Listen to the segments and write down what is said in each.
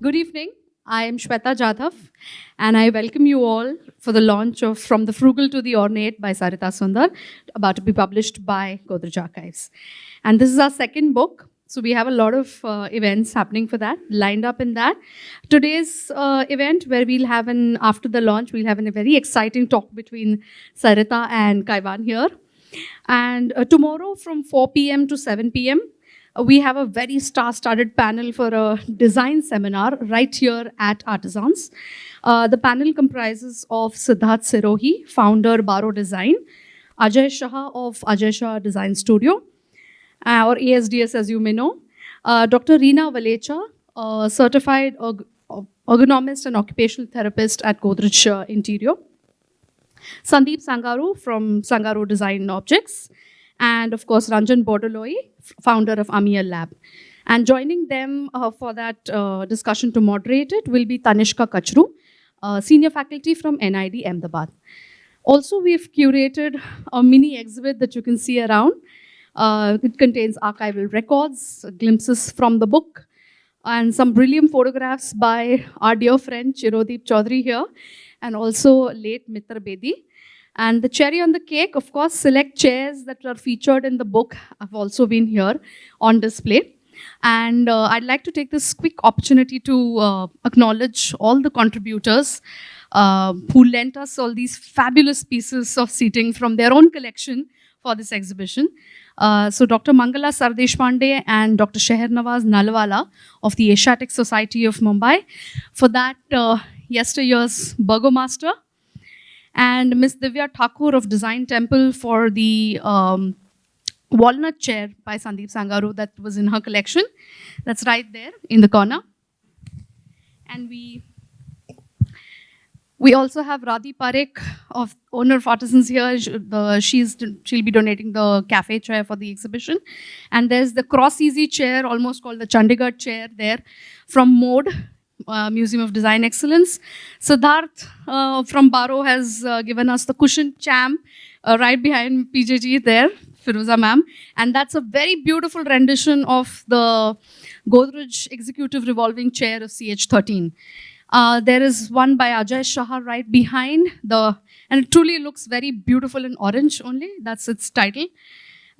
Good evening. I am Shweta Jadhav, and I welcome you all for the launch of From the Frugal to the Ornate by Sarita Sundar, about to be published by Godrej Archives. And this is our second book, so we have a lot of events happening for that, lined up in that. Today's event, where we'll have after the launch, we'll have a very exciting talk between Sarita and Kaiwan here. And tomorrow from 4 p.m. to 7 p.m., we have a very star-studded panel for a design seminar right here at Artisans. The panel comprises of Siddharth Sirohi, founder Baro Design, Ajay Shah of Ajay Shah Design Studio, or ASDS as you may know, Dr. Reena Valecha, certified ergonomist and occupational therapist at Godrej Interio, Sandeep Sangaru from Sangaru Design Objects, and of course Ranjan Bordoloi, founder of Amiya Lab. And joining them for that discussion to moderate it will be Tanishka Kachru, senior faculty from NID Ahmedabad. Also, we've curated a mini exhibit that you can see around. It contains archival records, glimpses from the book, and some brilliant photographs by our dear friend Chirodeep Chaudhary here, and also late Mitra Bedi. And the cherry on the cake, of course, select chairs that are featured in the book have also been here on display. And I'd like to take this quick opportunity to acknowledge all the contributors who lent us all these fabulous pieces of seating from their own collection for this exhibition. So Dr. Mangala Sardeshpande and Dr. Sheher Nawaz Nalwala of the Asiatic Society of Mumbai. For that, yesteryear's Burgomaster. And Ms. Divya Thakur of Design Temple for the walnut chair by Sandeep Sangaru that was in her collection. That's right there in the corner. And we also have Radhi Parekh, owner of Artisans here. She'll be donating the cafe chair for the exhibition. And there's the cross-easy chair, almost called the Chandigarh chair there from Mode, Museum of Design Excellence. Siddharth from Baro has given us the cushion cham right behind PJG there, Pheroza ma'am. And that's a very beautiful rendition of the Godrej Executive Revolving Chair of CH13. There is one by Ajay Shah right behind, and it truly looks very beautiful in orange only. That's its title.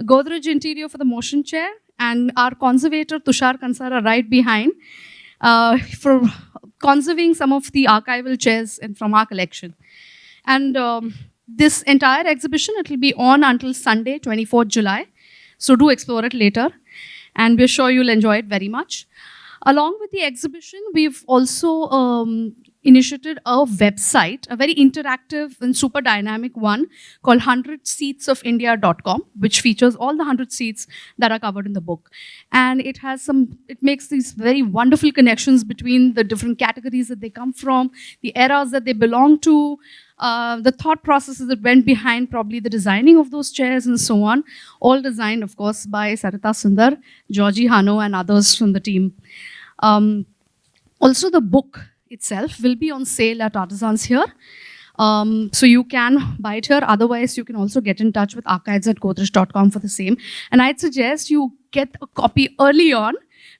Godrej Interio for the motion chair, and our conservator Tushar Kansara right behind, for conserving some of the archival chairs from our collection. And this entire exhibition, it will be on until Sunday, 24th July. So do explore it later. And we're sure you'll enjoy it very much. Along with the exhibition, we've also initiated a website, a very interactive and super dynamic one called 100seatsofindia.com, which features all the 100 seats that are covered in the book. And it makes these very wonderful connections between the different categories that they come from, the eras that they belong to, the thought processes that went behind probably the designing of those chairs and so on, all designed, of course, by Sarita Sundar, Georgie Hano, and others from the team. Also, the book itself will be on sale at Artisans here. So you can buy it here. Otherwise, you can also get in touch with archives@godrej.com for the same. And I'd suggest you get a copy early on,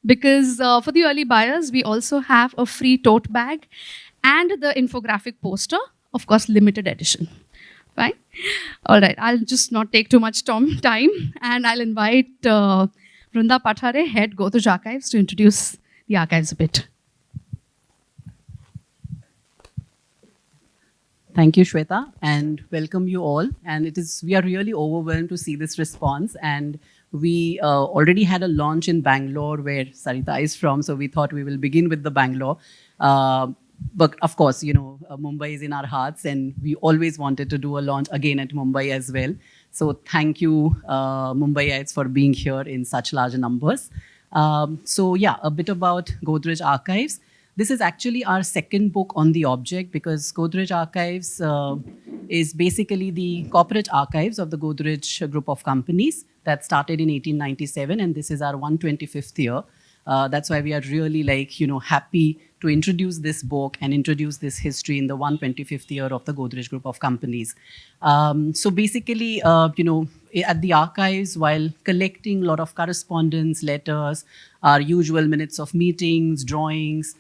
because for the early buyers, we also have a free tote bag and the infographic poster, of course, limited edition. Fine? All right, I'll just not take too much time, and I'll invite Vrunda Pathare, head Godrej Archives, to introduce the archives a bit. Thank you, Shweta, and welcome you all. And we are really overwhelmed to see this response. And we already had a launch in Bangalore where Sarita is from, so we thought we will begin with the Bangalore. But of course, Mumbai is in our hearts, and we always wanted to do a launch again at Mumbai as well. So thank you, Mumbaiites, for being here in such large numbers. So yeah, a bit about Godrej Archives. This is actually our second book on the object, because Godrej Archives is basically the corporate archives of the Godrej group of companies that started in 1897, and this is our 125th year. That's why we are really happy to introduce this book and introduce this history in the 125th year of the Godrej group of companies. So basically, at the archives, while collecting a lot of correspondence, letters, our usual minutes of meetings, drawings,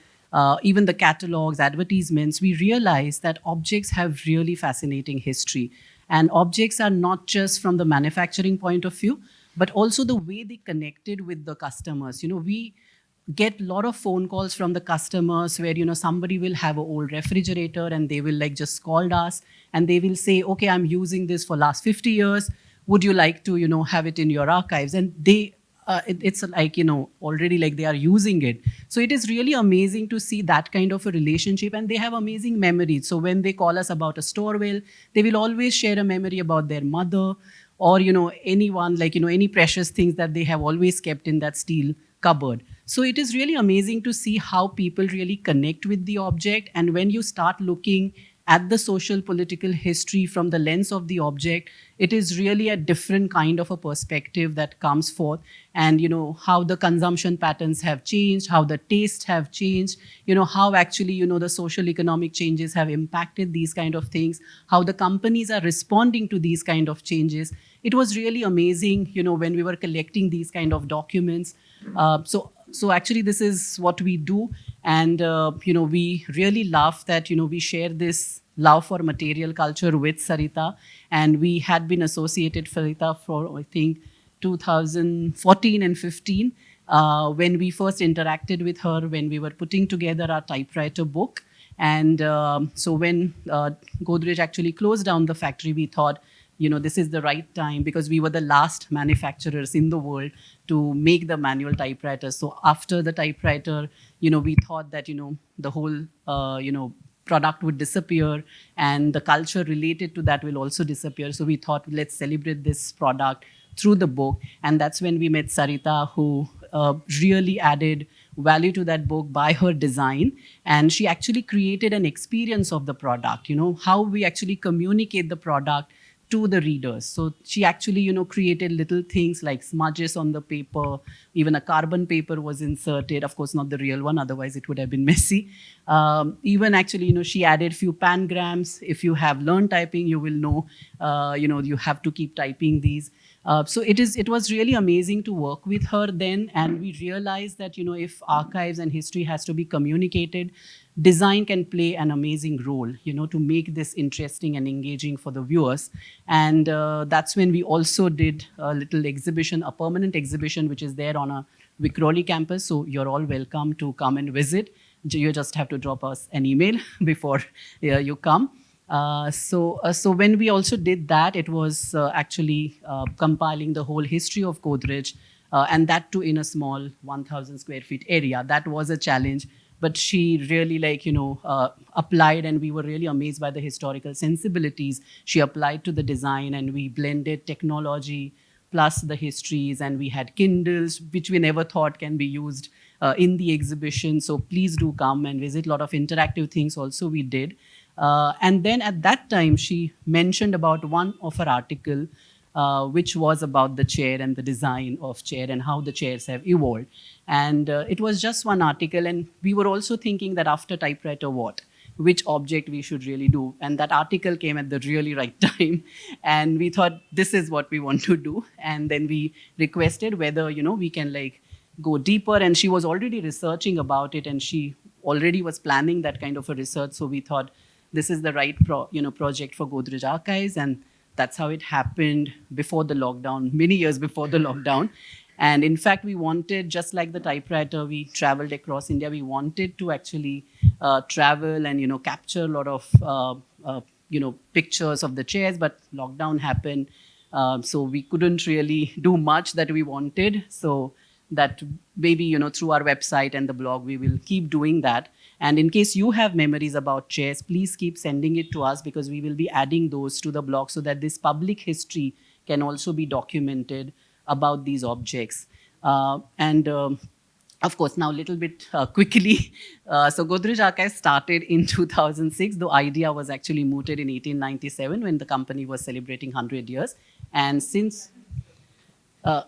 even the catalogs, advertisements, we realized that objects have really fascinating history. And objects are not just from the manufacturing point of view, but also the way they connected with the customers. We get a lot of phone calls from the customers where somebody will have an old refrigerator and they will like just call us and they will say, okay, I'm using this for last 50 years, would you like to have it in your archives? And they it's like already like they are using it. So it is really amazing to see that kind of a relationship, and they have amazing memories. So when they call us about a storewell, they will always share a memory about their mother, or anyone, like any precious things that they have always kept in that steel cupboard. So it is really amazing to see how people really connect with the object. And when you start looking at the social political history from the lens of the object, it is really a different kind of a perspective that comes forth. And how the consumption patterns have changed, how the tastes have changed, how actually the social economic changes have impacted these kind of things, how the companies are responding to these kind of changes. It was really amazing when we were collecting these kind of documents. So actually this is what we do. And we really love that we share this love for material culture with Sarita. And we had been associated Sarita for, I think, 2014 and 15, when we first interacted with her, when we were putting together our typewriter book. And so when Godrej actually closed down the factory, we thought, this is the right time, because we were the last manufacturers in the world to make the manual typewriter. So after the typewriter, we thought that, the whole, product would disappear and the culture related to that will also disappear. So we thought, let's celebrate this product through the book. And that's when we met Sarita, who really added value to that book by her design. And she actually created an experience of the product, how we actually communicate the product to the readers. So she actually, created little things like smudges on the paper. Even a carbon paper was inserted. Of course, not the real one, otherwise it would have been messy. Even actually, she added few pangrams. If you have learned typing, you will know, you have to keep typing these. So it was really amazing to work with her then. And we realized that, if archives and history has to be communicated, design can play an amazing role, to make this interesting and engaging for the viewers. And that's when we also did a little exhibition, a permanent exhibition, which is there on a Vikhroli campus. So you're all welcome to come and visit. You just have to drop us an email before you come. So when we also did that, it was actually compiling the whole history of Godrej, and that too in a small 1,000 square feet area. That was a challenge. But she really applied, and we were really amazed by the historical sensibilities she applied to the design. And we blended technology plus the histories, and we had Kindles, which we never thought can be used in the exhibition. So please do come and visit. A lot of interactive things also we did. And then at that time, she mentioned about one of her article, which was about the chair and the design of chair and how the chairs have evolved. And it was just one article. And we were also thinking that after typewriter, which object we should really do. And that article came at the really right time. And we thought, this is what we want to do. And then we requested whether, we can go deeper. And she was already researching about it, and she already was planning that kind of a research. So we thought, this is the right project for Godrej Archives. And that's how it happened before the lockdown, many years before the lockdown. And in fact, we wanted, just like the typewriter, we traveled across India. We wanted to actually travel and, capture a lot of, pictures of the chairs, but lockdown happened. So we couldn't really do much that we wanted. So that maybe, through our website and the blog, we will keep doing that. And in case you have memories about chairs, please keep sending it to us, because we will be adding those to the blog so that this public history can also be documented about these objects. Of course, now a little bit quickly. So Godrej Archives started in 2006. The idea was actually mooted in 1897 when the company was celebrating 100 years. And since, but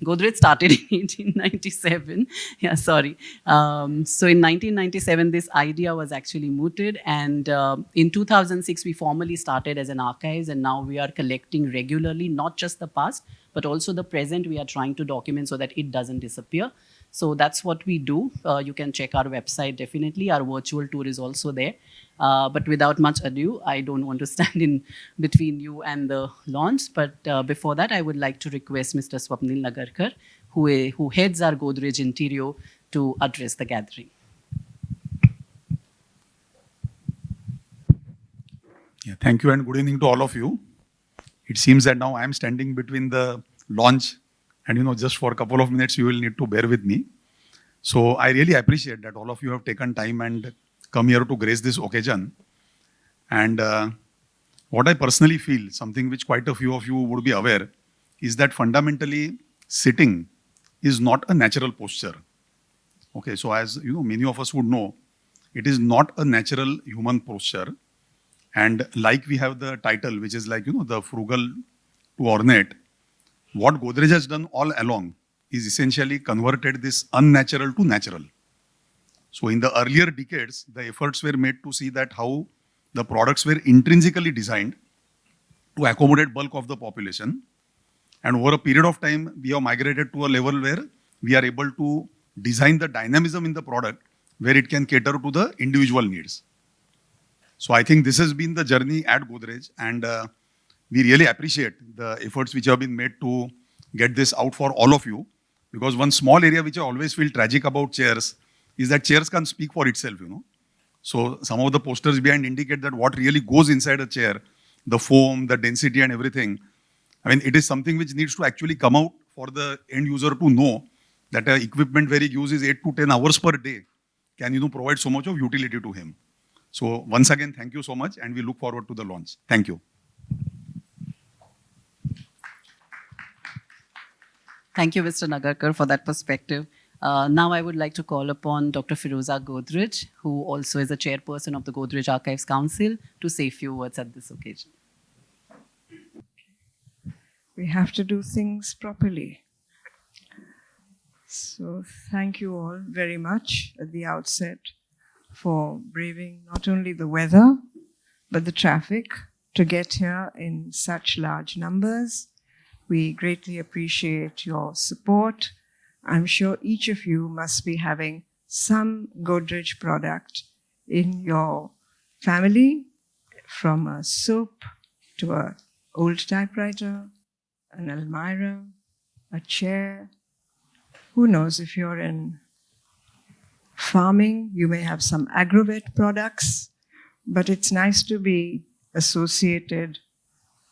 Godrej started in 1897. Yeah, sorry. So in 1997, this idea was actually mooted. And in 2006, we formally started as an archives. And now we are collecting regularly, not just the past, but also the present we are trying to document so that it doesn't disappear. So that's what we do. You can check our website, definitely. Our virtual tour is also there. But without much ado, I don't want to stand in between you and the launch. But before that, I would like to request Mr. Swapneel Nagarkar, who heads our Godrej Interio, to address the gathering. Yeah, thank you and good evening to all of you. It seems that now I am standing between the launch and just for a couple of minutes you will need to bear with me. So I really appreciate that all of you have taken time and come here to grace this occasion. And what I personally feel, something which quite a few of you would be aware, is that fundamentally sitting is not a natural posture. Okay, so as many of us would know, it is not a natural human posture. And like we have the title, which is like, the Frugal to Ornate, what Godrej has done all along is essentially converted this unnatural to natural. So in the earlier decades, the efforts were made to see that how the products were intrinsically designed to accommodate bulk of the population. And over a period of time, we have migrated to a level where we are able to design the dynamism in the product where it can cater to the individual needs. So I think this has been the journey at Godrej, and we really appreciate the efforts which have been made to get this out for all of you. Because one small area which I always feel tragic about chairs is that chairs can't speak for itself, So some of the posters behind indicate that what really goes inside a chair, the foam, the density and everything, I mean, it is something which needs to actually come out for the end user to know that equipment where he uses 8 to 10 hours per day can, provide so much of utility to him. So once again, thank you so much, and we look forward to the launch. Thank you. Thank you, Mr. Nagarkar, for that perspective. Now I would like to call upon Dr. Pheroza Godrej, who also is a chairperson of the Godrej Archives Council, to say a few words at this occasion. We have to do things properly. So thank you all very much at the outset for braving not only the weather, but the traffic to get here in such large numbers. We greatly appreciate your support. I'm sure each of you must be having some Godrej product in your family, from a soap to an old typewriter, an almirah, a chair. Who knows, if you're in farming, you may have some agrovet products, but it's nice to be associated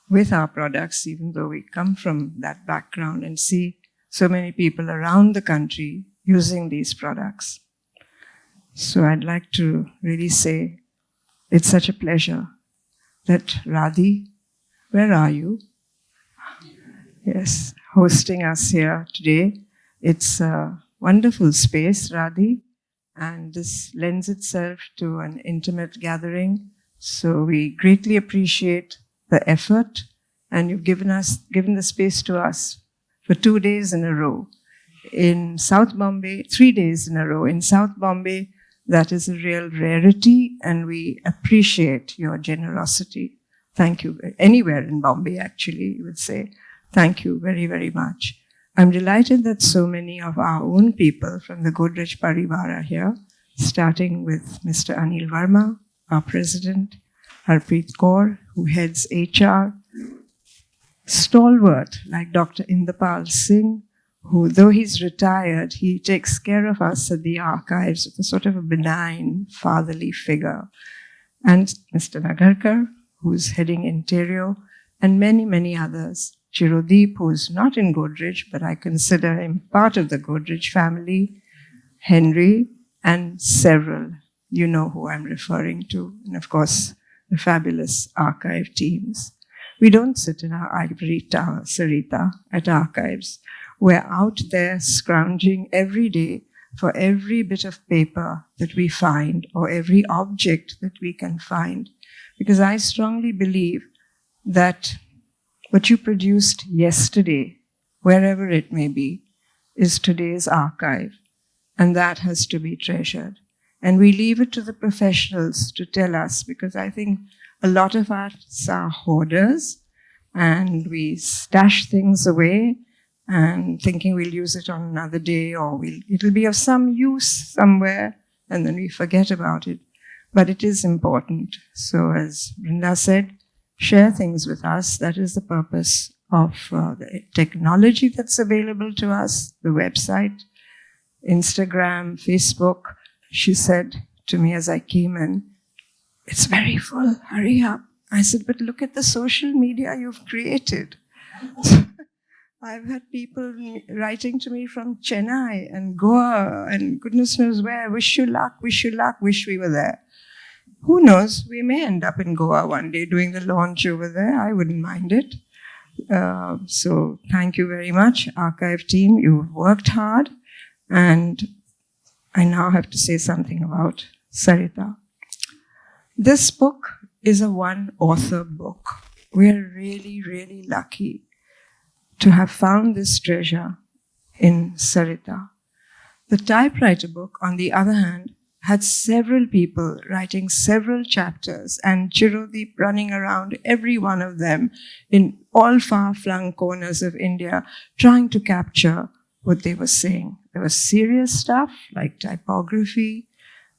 with our products, even though we come from that background, and see so many people around the country using these products. So I'd like to really say it's such a pleasure that Radhi, where are you? Yes, hosting us here today. It's a wonderful space, Radhi, and this lends itself to an intimate gathering. So we greatly appreciate the effort, and you've given the space to us for 2 days in a row. In South Bombay, 3 days in a row. In South Bombay, that is a real rarity, and we appreciate your generosity. Thank you. Anywhere in Bombay, actually, you would say. Thank you very, very much. I'm delighted that so many of our own people from the Godrej Parivar are here, starting with Mr. Anil Verma, our president, Harpreet Kaur, who heads HR, stalwart like Dr. Indapal Singh, who, though he's retired, he takes care of us at the archives, a sort of a benign, fatherly figure, and Mr. Nagarkar, who's heading Interio, and many, many others. Chirodeep, who's not in Godrej, but I consider him part of the Godrej family, Henry, and several. You know who I'm referring to, and of course, the fabulous archive teams. We don't sit in our ivory tower, Sarita, at archives. We're out there scrounging every day for every bit of paper that we find, or every object that we can find. Because I strongly believe that what you produced yesterday, wherever it may be, is today's archive. And that has to be treasured. And we leave it to the professionals to tell us, because I think a lot of us are hoarders, and we stash things away and thinking we'll use it on another day, or it'll be of some use somewhere, and then we forget about it. But it is important. So as Brinda said, share things with us. That is the purpose of the technology that's available to us, the website, Instagram, Facebook. She said to me as I came in, "It's very full, hurry up." I said, "But look at the social media you've created." I've had people writing to me from Chennai and Goa and goodness knows where. Wish you luck, wish we were there. Who knows, we may end up in Goa one day doing the launch over there. I wouldn't mind it. So thank you very much, archive team. You've worked hard. And I now have to say something about Sarita. This book is a one-author book. We're really, really lucky to have found this treasure in Sarita. The typewriter book, on the other hand, had several people writing several chapters and Chirodeep running around every one of them in all far-flung corners of India trying to capture what they were saying. There was serious stuff like typography.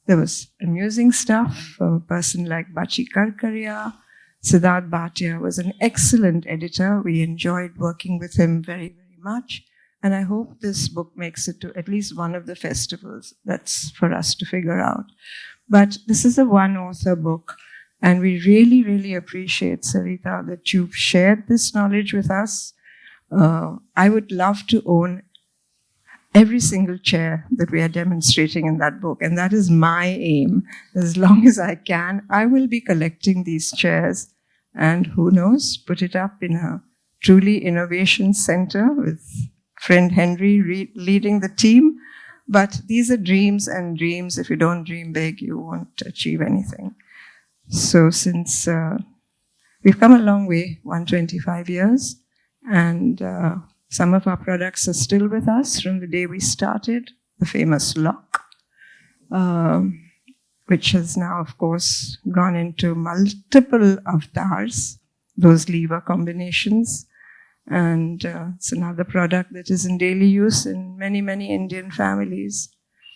There was amusing stuff from a person like Bachi Karkaria. Siddharth Bhatia was an excellent editor. We enjoyed working with him very, very much. And I hope this book makes it to at least one of the festivals. That's for us to figure out. But this is a one-author book. And we really, really appreciate, Sarita, that you've shared this knowledge with us. I would love to own every single chair that we are demonstrating in that book. And that is my aim. As long as I can, I will be collecting these chairs and who knows, put it up in a truly innovation center with friend Henry leading the team. But these are dreams, and dreams, if you don't dream big, you won't achieve anything. So since we've come a long way, 125 years, and some of our products are still with us from the day we started, the famous lock, which has now, of course, gone into multiple avatars, those lever combinations. And it's another product that is in daily use in many, many Indian families,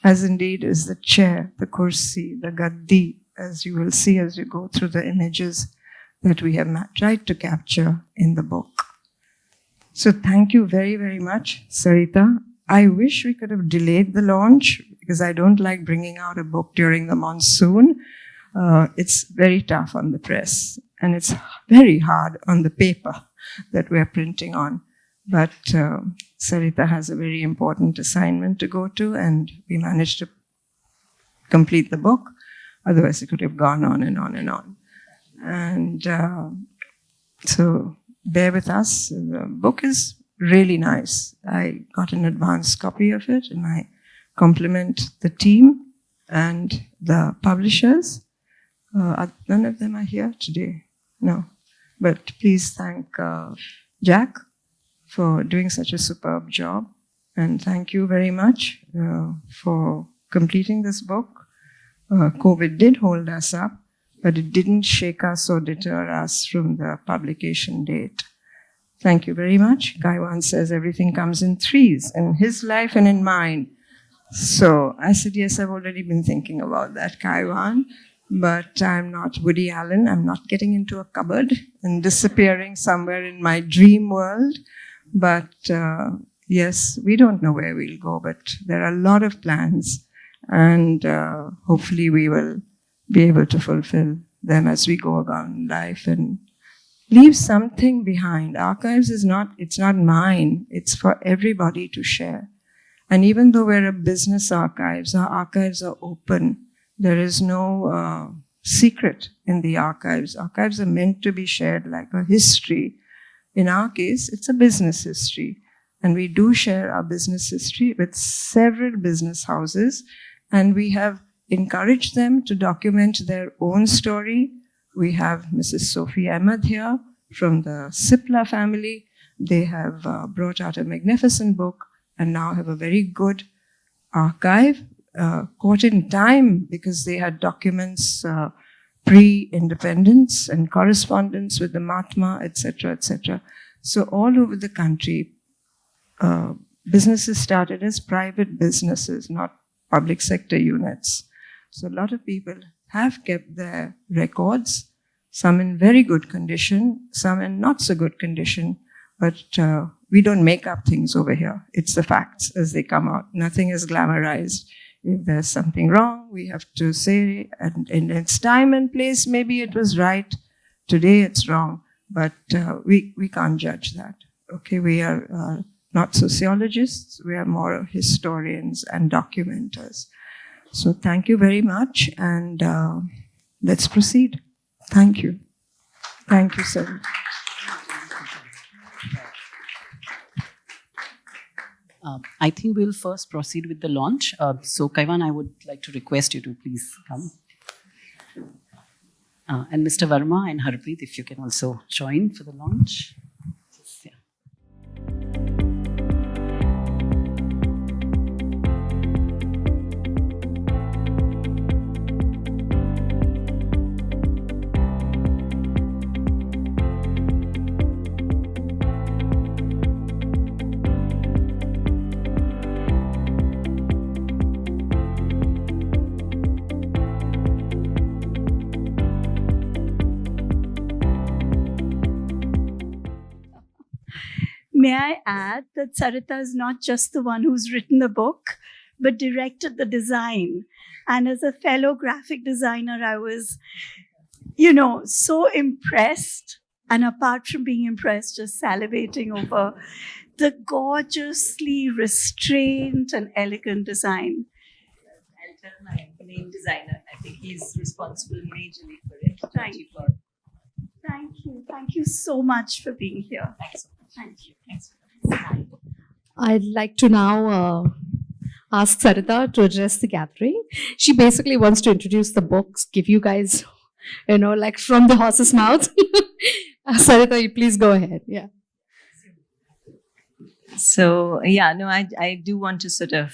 as indeed is the chair, the kursi, the gaddi, as you will see as you go through the images that we have tried to capture in the book. So thank you very, very much, Sarita. I wish we could have delayed the launch because I don't like bringing out a book during the monsoon. It's very tough on the press and it's very hard on the paper that we're printing on. But Sarita has a very important assignment to go to and we managed to complete the book. Otherwise, it could have gone on and on and on. And so bear with us. The book is really nice. I got an advance copy of it and I compliment the team and the publishers. None of them are here today. No. But please thank Jack for doing such a superb job. And thank you very much for completing this book. COVID did hold us up, but it didn't shake us or deter us from the publication date. Thank you very much. Kaiwan says everything comes in threes, in his life and in mine. So I said, yes, I've already been thinking about that, Kaiwan. But I'm not Woody Allen. I'm not getting into a cupboard and disappearing somewhere in my dream world. But yes, we don't know where we'll go, but there are a lot of plans. And hopefully we will be able to fulfill them as we go about life and leave something behind. Archives it's not mine. It's for everybody to share. And even though we're a business archives, our archives are open. There is no secret in the archives. Archives are meant to be shared like a history. In our case, it's a business history. And we do share our business history with several business houses. And we have encouraged them to document their own story. We have Mrs. Sophie Ahmed here from the Sipla family. They have brought out a magnificent book and now have a very good archive. Caught in time because they had documents pre-independence and correspondence with the Mahatma, etc., etc. So all over the country, businesses started as private businesses, not public sector units. So a lot of people have kept their records, some in very good condition, some in not so good condition, but we don't make up things over here. It's the facts as they come out. Nothing is glamorized. If there's something wrong, we have to say, and in its time and place, maybe it was right. Today it's wrong, but we can't judge that. Okay, we are not sociologists, we are more historians and documenters. So thank you very much, and let's proceed. Thank you. Thank you, sir. I think we'll first proceed with the launch. So Kaiwan, I would like to request you to please come. And Mr. Verma and Harpreet, if you can also join for the launch. Yeah. May I add that Sarita is not just the one who's written the book, but directed the design. And as a fellow graphic designer, I was, so impressed. And apart from being impressed, just salivating over the gorgeously restrained and elegant design. I'll tell my main designer. I think he's responsible majorly for it. Thank you. Thank you. Thank you so much for being here. Thanks so much. Thank you. Thanks. I'd like to now ask Sarita to address the gathering. She basically wants to introduce the books, give you guys, like from the horse's mouth. Sarita, you please go ahead. Yeah. So, I do want to sort of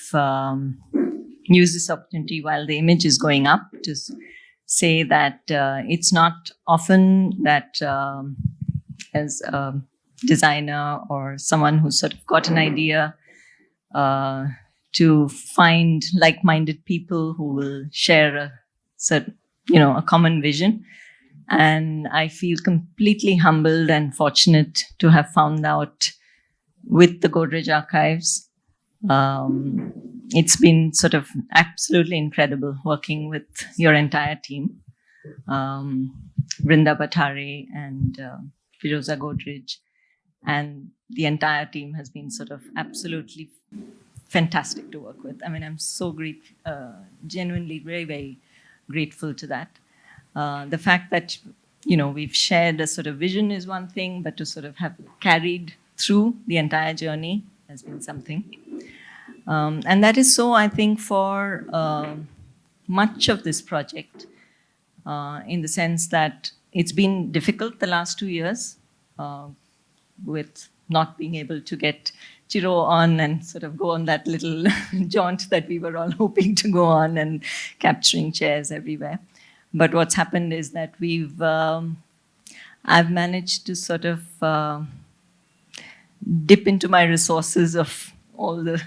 use this opportunity while the image is going up to say that it's not often that as a designer or someone who's sort of got an idea to find like-minded people who will share a certain, a common vision. And I feel completely humbled and fortunate to have found out with the Godrej archives. It's been sort of absolutely incredible working with your entire team, Vrinda Bhattare and Pheroza Godrej. And the entire team has been sort of absolutely fantastic to work with. I mean, I'm so genuinely very, very grateful to that. The fact that, we've shared a sort of vision is one thing, but to sort of have carried through the entire journey has been something. And that is so, I think, for much of this project, in the sense that it's been difficult the last 2 years, with not being able to get Chiro on and sort of go on that little jaunt that we were all hoping to go on and capturing chairs everywhere. But what's happened is that I've managed to sort of dip into my resources of all the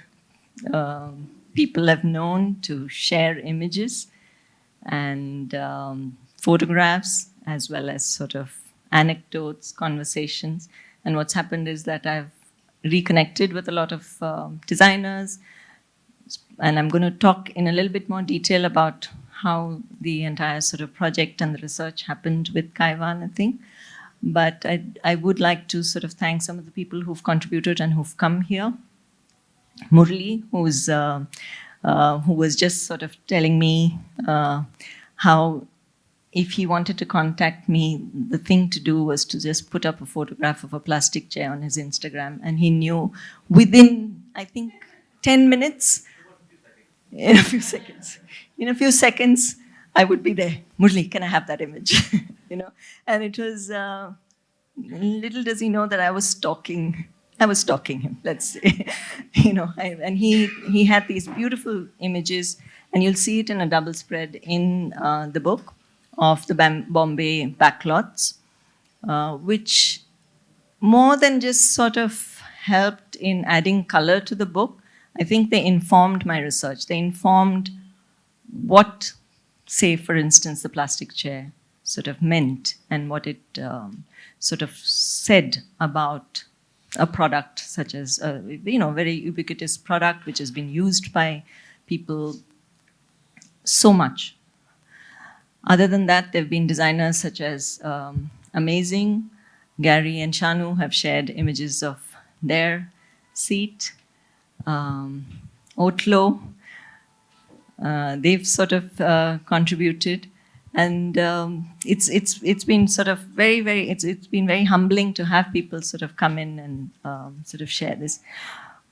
people I've known to share images and photographs, as well as sort of anecdotes, conversations. And what's happened is that I've reconnected with a lot of designers, and I'm going to talk in a little bit more detail about how the entire sort of project and the research happened with Kaiwan, I think. But I would like to sort of thank some of the people who've contributed and who've come here. Murli, who was just sort of telling me how if he wanted to contact me, the thing to do was to just put up a photograph of a plastic chair on his Instagram. And he knew within, I think, 10 minutes, in a few seconds, I would be there. Murli, can I have that image? And it was, little does he know that I was stalking him, let's say. And he had these beautiful images, and you'll see it in a double spread in the book, of the Bombay backlots, which more than just sort of helped in adding color to the book, I think they informed my research. They informed what, say, for instance, the plastic chair sort of meant and what it sort of said about a product such as a very ubiquitous product which has been used by people so much. Other than that, there have been designers such as Amazing, Gary and Shanu have shared images of their seat. Otlo, they've sort of contributed, and it's been sort of it's been very humbling to have people sort of come in and sort of share this.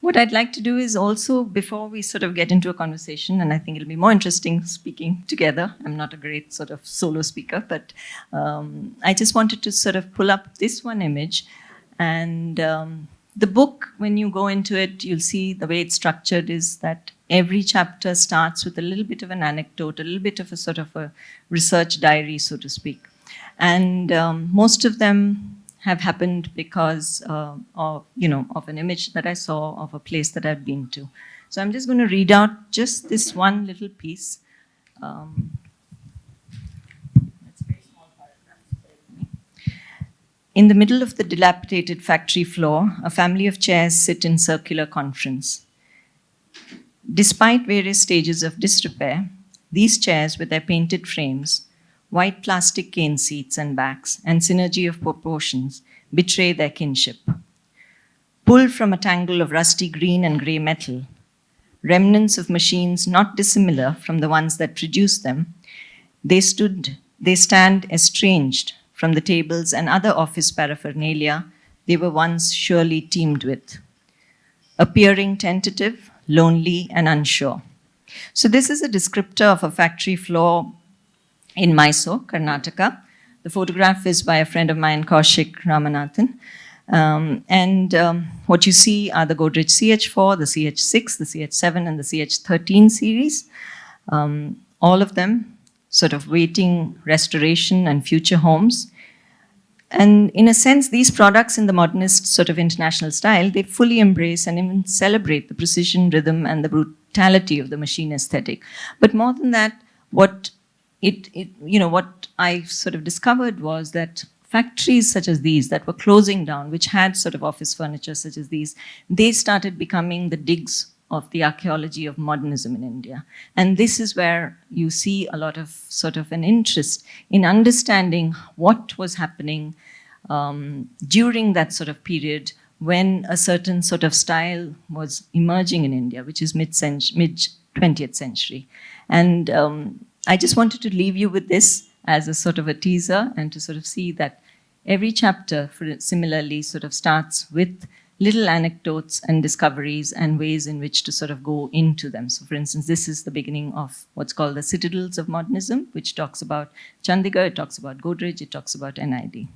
What I'd like to do is also, before we sort of get into a conversation, and I think it'll be more interesting speaking together. I'm not a great sort of solo speaker, but I just wanted to sort of pull up this one image. And the book, when you go into it, you'll see the way it's structured is that every chapter starts with a little bit of an anecdote, a little bit of a sort of a research diary, so to speak. And most of them have happened because of an image that I saw of a place that I've been to. So I'm just going to read out just this one little piece. That's a very small paragraph. In the middle of the dilapidated factory floor, a family of chairs sit in circular conference. Despite various stages of disrepair, these chairs with their painted frames, white plastic cane seats and backs, and synergy of proportions betray their kinship. Pulled from a tangle of rusty green and grey metal, remnants of machines not dissimilar from the ones that produced them, they stand estranged from the tables and other office paraphernalia they were once surely teamed with, appearing tentative, lonely, and unsure. So this is a descriptor of a factory floor in Mysore, Karnataka. The photograph is by a friend of mine, Kaushik Ramanathan. What you see are the Godrej CH4, the CH6, the CH7, and the CH13 series. All of them sort of waiting restoration and future homes. And in a sense, these products in the modernist sort of international style, they fully embrace and even celebrate the precision, rhythm, and the brutality of the machine aesthetic. But more than that, what I sort of discovered was that factories such as these that were closing down, which had sort of office furniture such as these, they started becoming the digs of the archaeology of modernism in India. And this is where you see a lot of sort of an interest in understanding what was happening during that sort of period when a certain sort of style was emerging in India, which is mid-20th century. And I just wanted to leave you with this as a sort of a teaser and to sort of see that every chapter similarly sort of starts with little anecdotes and discoveries and ways in which to sort of go into them. So for instance, this is the beginning of what's called the Citadels of Modernism, which talks about Chandigarh, it talks about Godrej, it talks about NID.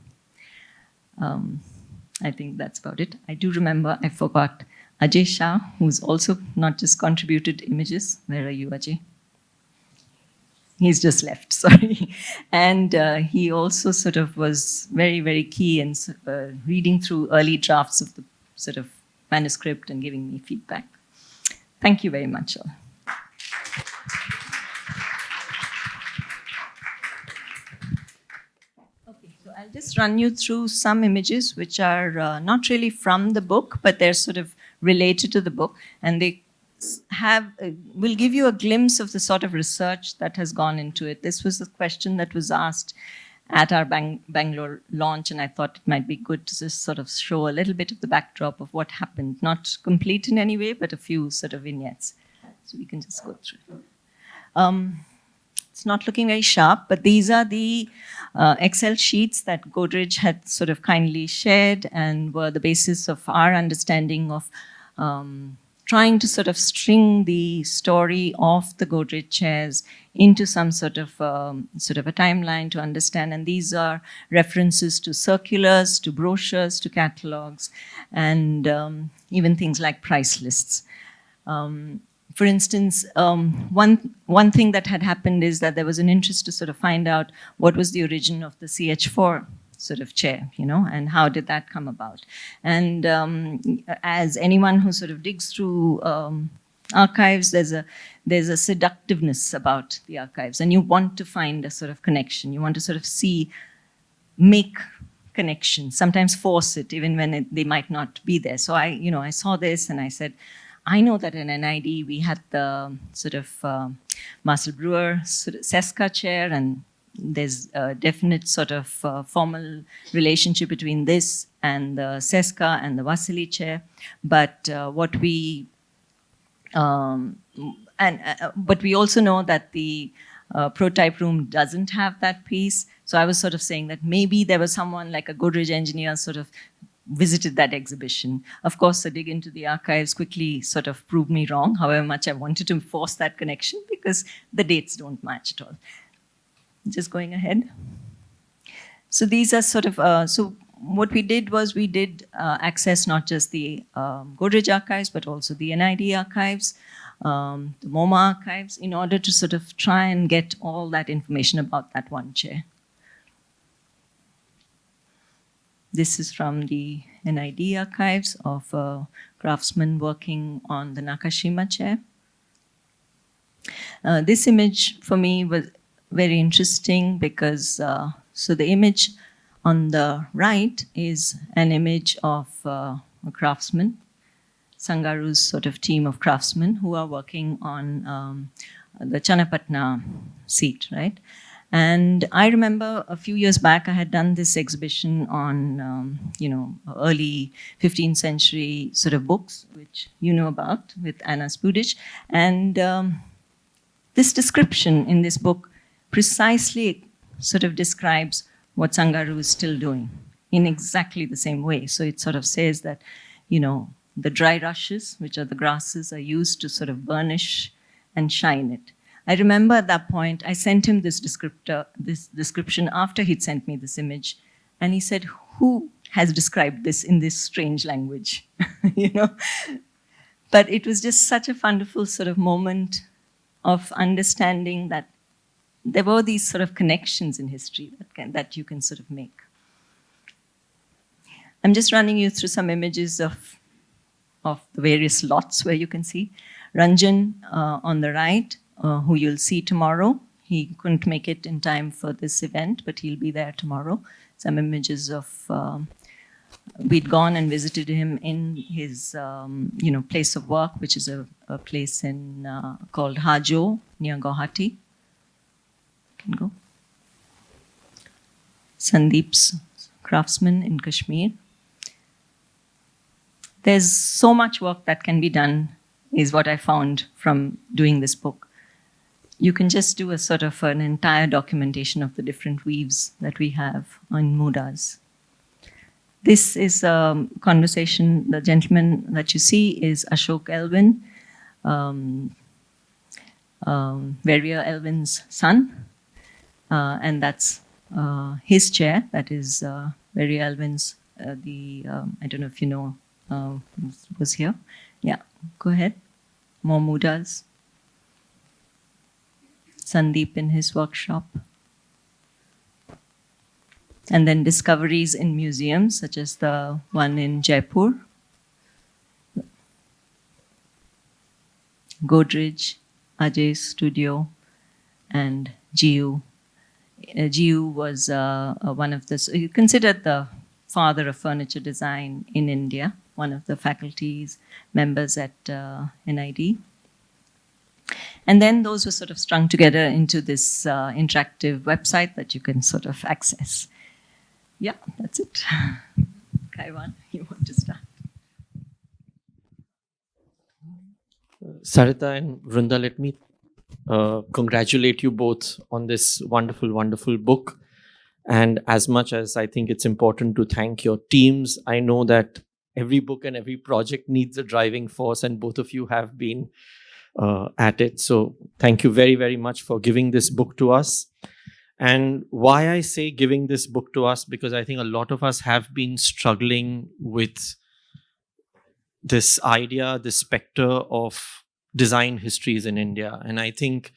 I think that's about it. I do remember I forgot Ajay Shah, who's also not just contributed images. Where are you, Ajay? He's just left, sorry. And he also sort of was very, very key in reading through early drafts of the sort of manuscript and giving me feedback. Thank you very much, all. Okay, so I'll just run you through some images which are not really from the book, but they're sort of related to the book, and they will give you a glimpse of the sort of research that has gone into it. This was a question that was asked at our Bangalore launch, and I thought it might be good to just sort of show a little bit of the backdrop of what happened. Not complete in any way, but a few sort of vignettes. So we can just go through it. It's not looking very sharp, but these are the Excel sheets that Godrej had sort of kindly shared and were the basis of our understanding of trying to sort of string the story of the Godrej chairs into some sort of a timeline to understand. And these are references to circulars, to brochures, to catalogs, and even things like price lists. for instance, one thing that had happened is that there was an interest to sort of find out what was the origin of the CH4 sort of chair, and how did that come about? And as anyone who sort of digs through archives, there's a seductiveness about the archives, and you want to find a sort of connection. You want to sort of make connections, sometimes force it, even when they might not be there. So I saw this and I said, I know that in NID we had the sort of Marcel Breuer sort of Seska chair, and there's a definite sort of formal relationship between this and the Seska and the Vasily chair. But but we also know that the prototype room doesn't have that piece. So I was sort of saying that maybe there was someone like a Godrej engineer sort of visited that exhibition. Of course, a dig into the archives quickly sort of proved me wrong, however much I wanted to force that connection, because the dates don't match at all. Just going ahead. So these are sort of, so what we did was we did access not just the Godrej archives, but also the NID archives, the MoMA archives, in order to sort of try and get all that information about that one chair. This is from the NID archives of a craftsman working on the Nakashima chair. This image for me was very interesting because, so the image on the right is an image of a craftsman, Sangaru's sort of team of craftsmen who are working on the Channapatna seat, right? And I remember a few years back, I had done this exhibition on, early 15th century sort of books, which you know about, with Anna Spudich. And this description in this book precisely sort of describes what Sangaru is still doing in exactly the same way. So it sort of says that, the dry rushes, which are the grasses, are used to sort of burnish and shine it. I remember at that point, I sent him this description after he'd sent me this image. And he said, who has described this in this strange language? But it was just such a wonderful sort of moment of understanding that there were these sort of connections in history that you can sort of make. I'm just running you through some images of the various lots where you can see. Ranjan on the right, who you'll see tomorrow. He couldn't make it in time for this event, but he'll be there tomorrow. Some images of, we'd gone and visited him in his, place of work, which is a place in called Hajo near Guwahati. Can go. Sandeep's craftsman in Kashmir. There's so much work that can be done, is what I found from doing this book. You can just do a sort of an entire documentation of the different weaves that we have on mudas. This is a conversation, the gentleman that you see is Ashok Elvin, Verrier Elvin's son, and that's his chair. That is Verrier Elvin's, I don't know if you know, was here. Yeah, go ahead. More mudas. Sandeep in his workshop. And then discoveries in museums, such as the one in Jaipur. Godrej, Ajay's studio, and GU. GU was one of the, so considered the father of furniture design in India, one of the faculty's members at NID. And then those were sort of strung together into this interactive website that you can sort of access. Yeah, that's it. Kaiwan, you want to start? Sarita and Vrunda, let me congratulate you both on this wonderful, wonderful book. And as much as I think it's important to thank your teams, I know that every book and every project needs a driving force, and both of you have been at it. So thank you very, very much for giving this book to us. And why I say giving this book to us, because I think a lot of us have been struggling with this idea, this specter of design histories in India. And I think,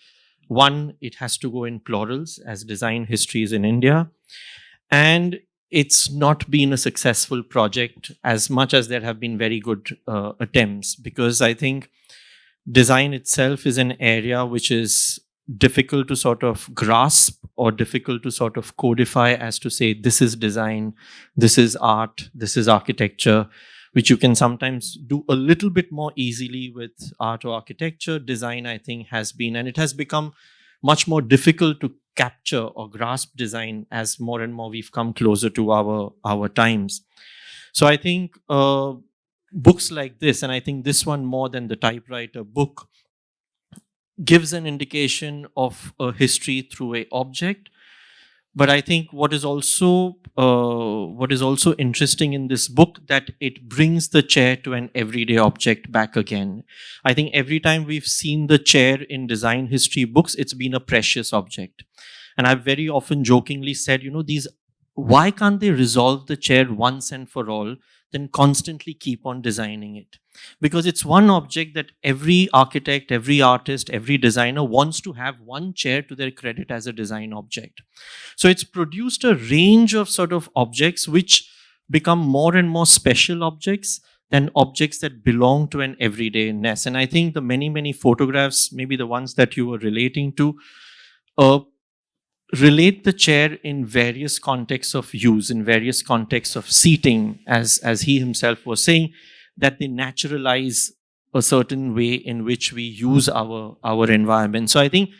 one, it has to go in plurals as design histories in India. And it's not been a successful project as much as there have been very good attempts, because I think design itself is an area which is difficult to sort of grasp or difficult to sort of codify as to say, this is design, this is art, this is architecture, which you can sometimes do a little bit more easily with art or architecture. Design, I think, has been, and it has become much more difficult to capture or grasp design as more and more we've come closer to our times. So I think books like this, and I think this one more than the typewriter book, gives an indication of a history through a object. But I think what is also interesting in this book, that it brings the chair to an everyday object back again. I think every time we've seen the chair in design history books, it's been a precious object. And I've very often jokingly said, why can't they resolve the chair once and for all, then constantly keep on designing it? Because it's one object that every architect, every artist, every designer wants to have one chair to their credit as a design object. So it's produced a range of sort of objects which become more and more special objects than objects that belong to an everydayness. And I think the many, many photographs, maybe the ones that you were relating to, relate the chair in various contexts of use, in various contexts of seating, as he himself was saying, that they naturalize a certain way in which we use our environment. So I think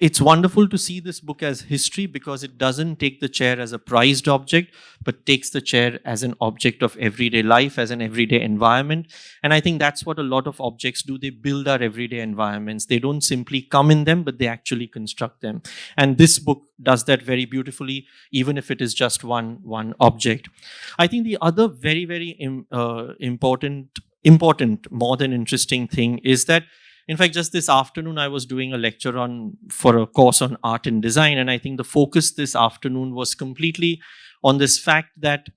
it's wonderful to see this book as history, because it doesn't take the chair as a prized object, but takes the chair as an object of everyday life, as an everyday environment. And I think that's what a lot of objects do. They build our everyday environments. They don't simply come in them, but they actually construct them. And this book does that very beautifully, even if it is just one object. I think the other very, very important, more than interesting thing is that, in fact, just this afternoon, I was doing a lecture for a course on art and design. And I think the focus this afternoon was completely on this fact that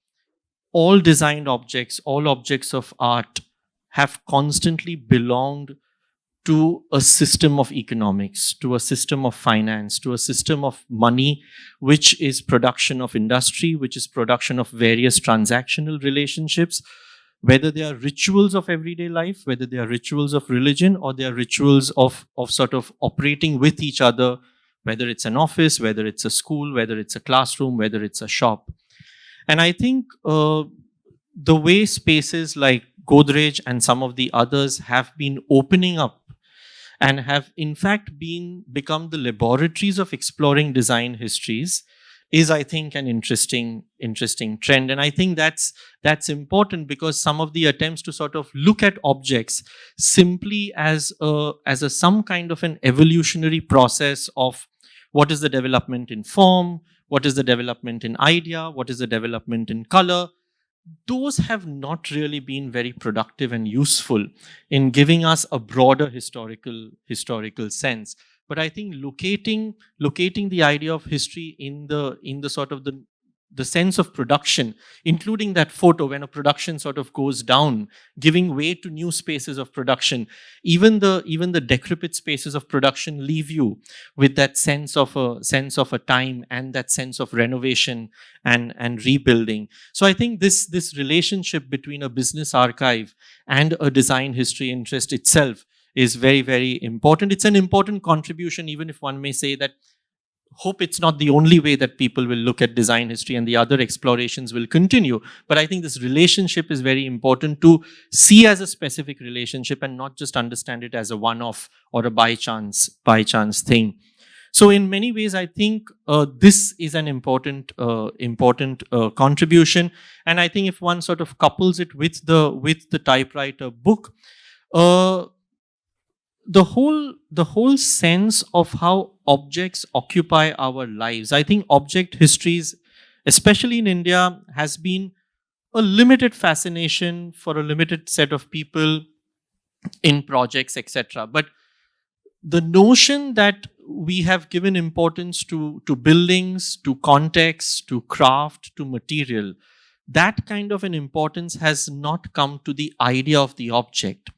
all designed objects, all objects of art, have constantly belonged to a system of economics, to a system of finance, to a system of money, which is production of industry, which is production of various transactional relationships, whether they are rituals of everyday life, whether they are rituals of religion, or they are rituals of sort of operating with each other, whether it's an office, whether it's a school, whether it's a classroom, whether it's a shop. And I think the way spaces like Godrej and some of the others have been opening up and have in fact become the laboratories of exploring design histories is, I think, an interesting trend. And I think that's important, because some of the attempts to sort of look at objects simply as some kind of an evolutionary process of what is the development in form, what is the development in idea, what is the development in color, those have not really been very productive and useful in giving us a broader historical sense. But I think locating the idea of history in the sort of the sense of production, including that photo when a production sort of goes down, giving way to new spaces of production, even the decrepit spaces of production leave you with that sense of a time and that sense of renovation and rebuilding. So I think this relationship between a business archive and a design history interest itself is very, very important. It's an important contribution, even if one may say that hope it's not the only way that people will look at design history and the other explorations will continue. But I think this relationship is very important to see as a specific relationship and not just understand it as a one-off or a by chance thing. So in many ways, I think this is an important contribution. And I think if one sort of couples it with the typewriter book, the whole sense of how objects occupy our lives. I think object histories, especially in India, has been a limited fascination for a limited set of people in projects, etc. But the notion that we have given importance to buildings, to context, to craft, to material, that kind of an importance has not come to the idea of the object.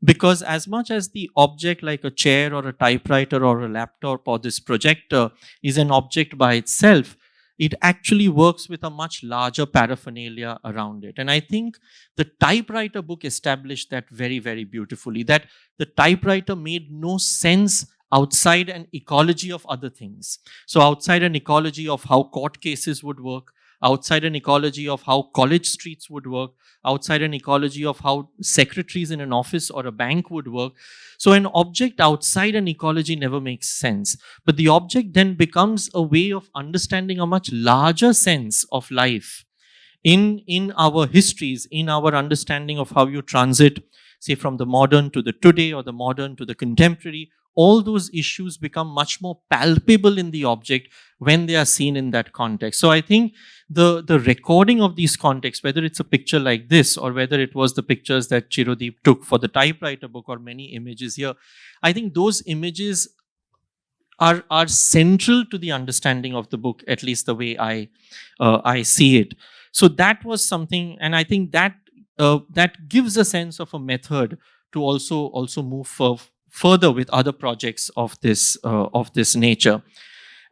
Because as much as the object like a chair or a typewriter or a laptop or this projector is an object by itself, it actually works with a much larger paraphernalia around it. And I think the typewriter book established that very, very beautifully, that the typewriter made no sense outside an ecology of other things. So outside an ecology of how court cases would work, outside an ecology of how college streets would work, outside an ecology of how secretaries in an office or a bank would work. So an object outside an ecology never makes sense. But the object then becomes a way of understanding a much larger sense of life in our histories, in our understanding of how you transit, say, from the modern to the today or the modern to the contemporary. All those issues become much more palpable in the object when they are seen in that context. So I think the recording of these contexts, whether it's a picture like this or whether it was the pictures that Chirodeep took for the typewriter book or many images here, I think those images are central to the understanding of the book, at least the way I see it. So that was something, and I think that that gives a sense of a method to also move further with other projects of this nature.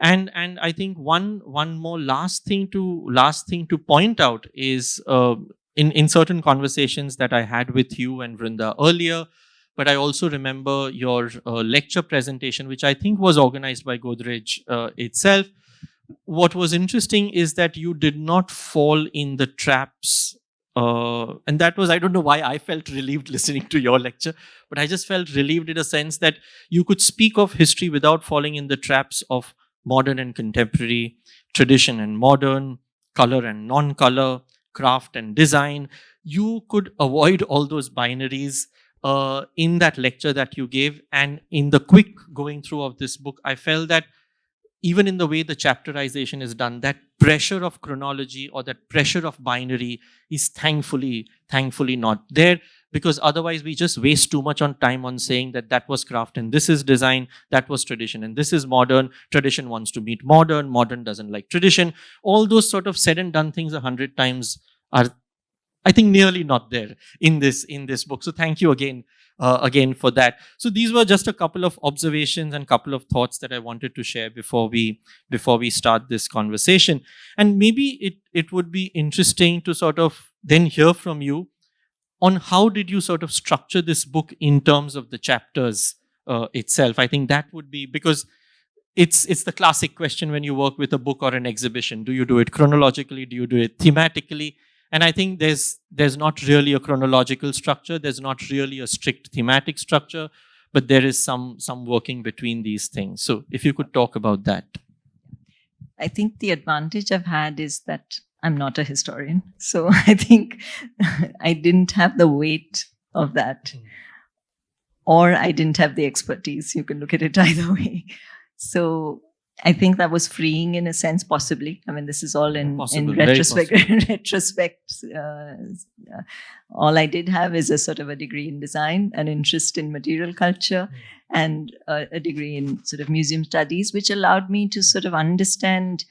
And I think one more last thing to point out is in certain conversations that I had with you and Vrinda earlier, but I also remember your lecture presentation, which I think was organized by Godrej itself. What was interesting is that you did not fall in the traps. And that was, I don't know why I felt relieved listening to your lecture, but I just felt relieved in a sense that you could speak of history without falling in the traps of modern and contemporary, tradition and modern, color and non-color, craft and design. You could avoid all those binaries in that lecture that you gave. And in the quick going through of this book, I felt that even in the way the chapterization is done, that pressure of chronology or that pressure of binary is thankfully not there, because otherwise we just waste too much on time on saying that was craft and this is design, that was tradition and this is modern. Tradition wants to meet modern, modern doesn't like tradition. All those sort of said and done things 100 times are, I think, nearly not there in this book. So thank you again for that. So these were just a couple of observations and couple of thoughts that I wanted to share before we start this conversation. And maybe it would be interesting to sort of then hear from you on how did you sort of structure this book in terms of the chapters itself. I think that would be, because it's the classic question when you work with a book or an exhibition. Do you do it chronologically? Do you do it thematically? And I think there's not really a chronological structure. There's not really a strict thematic structure, but there is some working between these things. So if you could talk about that. I think the advantage I've had is that I'm not a historian. So I think I didn't have the weight of that, or I didn't have the expertise. You can look at it either way. So I think that was freeing in a sense, possibly. I mean, this is all in retrospect. All I did have is a sort of a degree in design, an interest in material culture, and a degree in sort of museum studies, which allowed me to sort of understand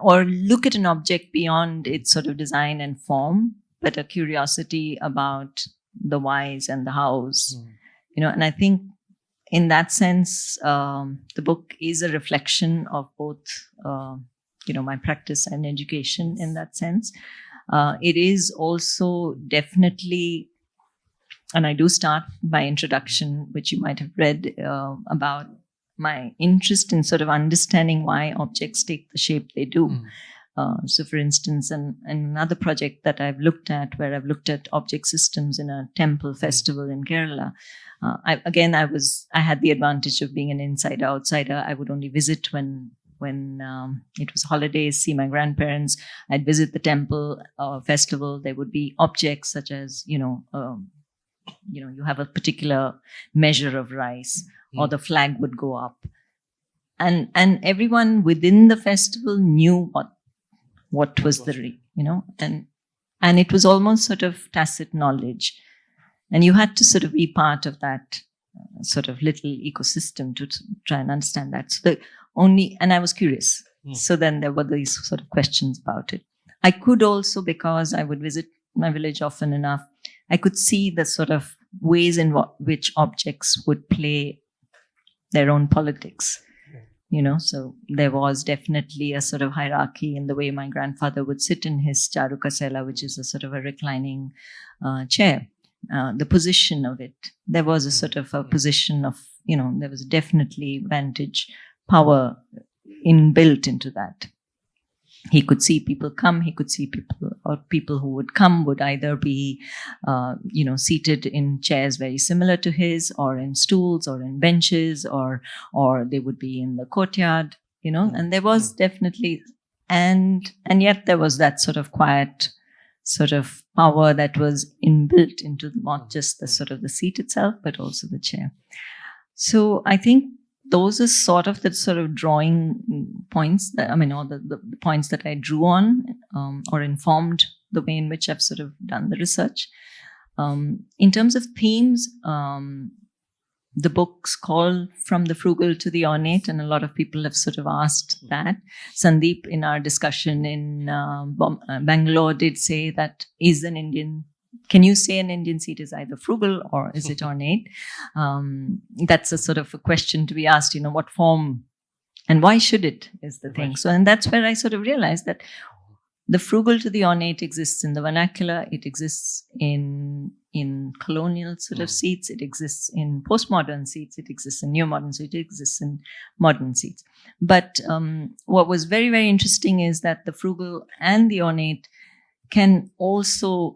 or look at an object beyond its sort of design and form, but a curiosity about the whys and the hows. And I think in that sense, the book is a reflection of both, my practice and education in that sense. It is also definitely, and I do start by introduction, which you might have read, about my interest in sort of understanding why objects take the shape they do. So for instance, another project that I've looked at, where I've looked at object systems in a temple festival in Kerala, I had the advantage of being an insider-outsider. I would only visit when it was holidays, see my grandparents. I'd visit the temple festival. There would be objects such as, you have a particular measure of rice, or the flag would go up. And everyone within the festival knew what was and it was almost sort of tacit knowledge. And you had to sort of be part of that sort of little ecosystem to try and understand that. And I was curious. So then there were these sort of questions about it. I could also, because I would visit my village often enough, I could see the sort of ways in which objects would play their own politics. So there was definitely a sort of hierarchy in the way my grandfather would sit in his charu kasela, which is a sort of a reclining chair. The position of it, there was a sort of a position of, there was definitely vantage power inbuilt into that. He could see people come, he could see people who would come would either be, seated in chairs very similar to his, or in stools, or in benches, or they would be in the courtyard, and there was definitely, and yet there was that sort of quiet sort of power that was inbuilt into not just the sort of the seat itself, but also the chair. So I think those are sort of the sort of drawing points that, or the points that I drew on, or informed the way in which I've sort of done the research. In terms of themes, the book's call From the Frugal to the Ornate, and a lot of people have sort of asked that. Sandeep, in our discussion in Bangalore, did say that can you say an Indian seat is either frugal or is it ornate? That's a sort of a question to be asked, what form and why should it is the thing. So, and that's where I sort of realized that the frugal to the ornate exists in the vernacular, it exists in colonial sort of seats, it exists in postmodern seats, it exists in new modern seats, it exists in modern seats. But what was very, very interesting is that the frugal and the ornate can also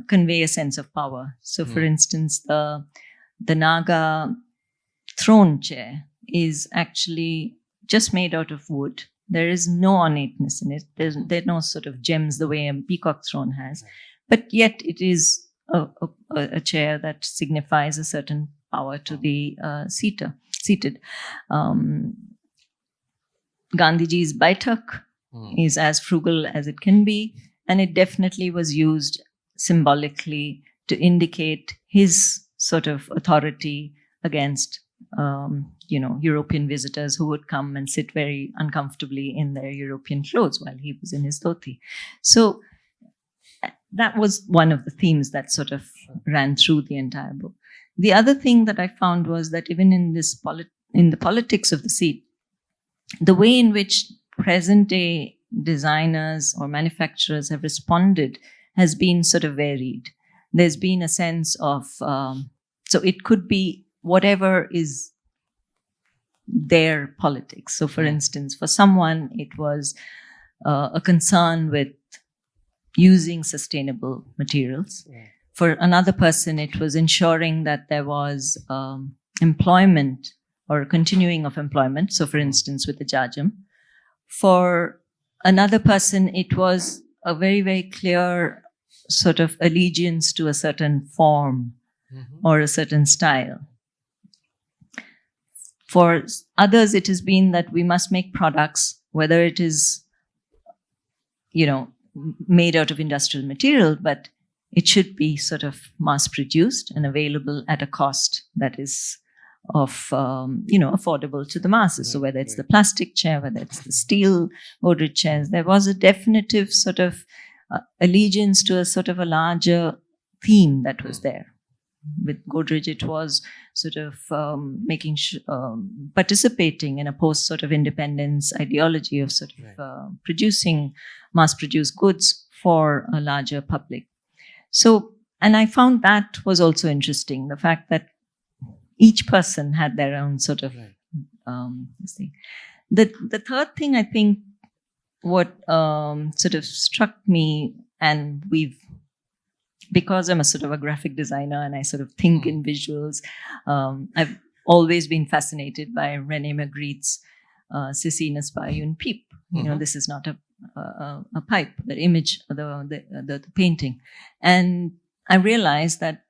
convey a sense of power. So, for instance, the Naga throne chair is actually just made out of wood. There is no ornateness in it. There are no sort of gems the way a peacock throne has. But yet it is a chair that signifies a certain power to the seated. Gandhiji's Baitak is as frugal as it can be. And it definitely was used symbolically to indicate his sort of authority against, European visitors who would come and sit very uncomfortably in their European clothes while he was in his dhoti. So that was one of the themes that sort of ran through the entire book. The other thing that I found was that even in the politics of the seat, the way in which present-day designers or manufacturers have responded has been sort of varied. There's been a sense of, so it could be whatever is their politics. So for instance, for someone, it was a concern with using sustainable materials. For another person, it was ensuring that there was employment or continuing of employment. So for instance, with the Jajam. For another person, it was a very, very clear sort of allegiance to a certain form or a certain style. For others, it has been that we must make products, whether it is, made out of industrial material, but it should be sort of mass-produced and available at a cost that is of, affordable to the masses. So whether it's the plastic chair, whether it's the steel Godrej chairs, there was a definitive sort of allegiance to a sort of a larger theme that was there. With Godrej, it was sort of participating in a post sort of independence ideology of sort of producing mass-produced goods for a larger public. So, and I found that was also interesting, the fact that each person had their own sort of this thing. The third thing, I think, what sort of struck me, and because I'm a sort of a graphic designer and I sort of think in visuals, I've always been fascinated by René Magritte's Sissinus Bayun Peep. This is not a pipe, the image, the painting. And I realized that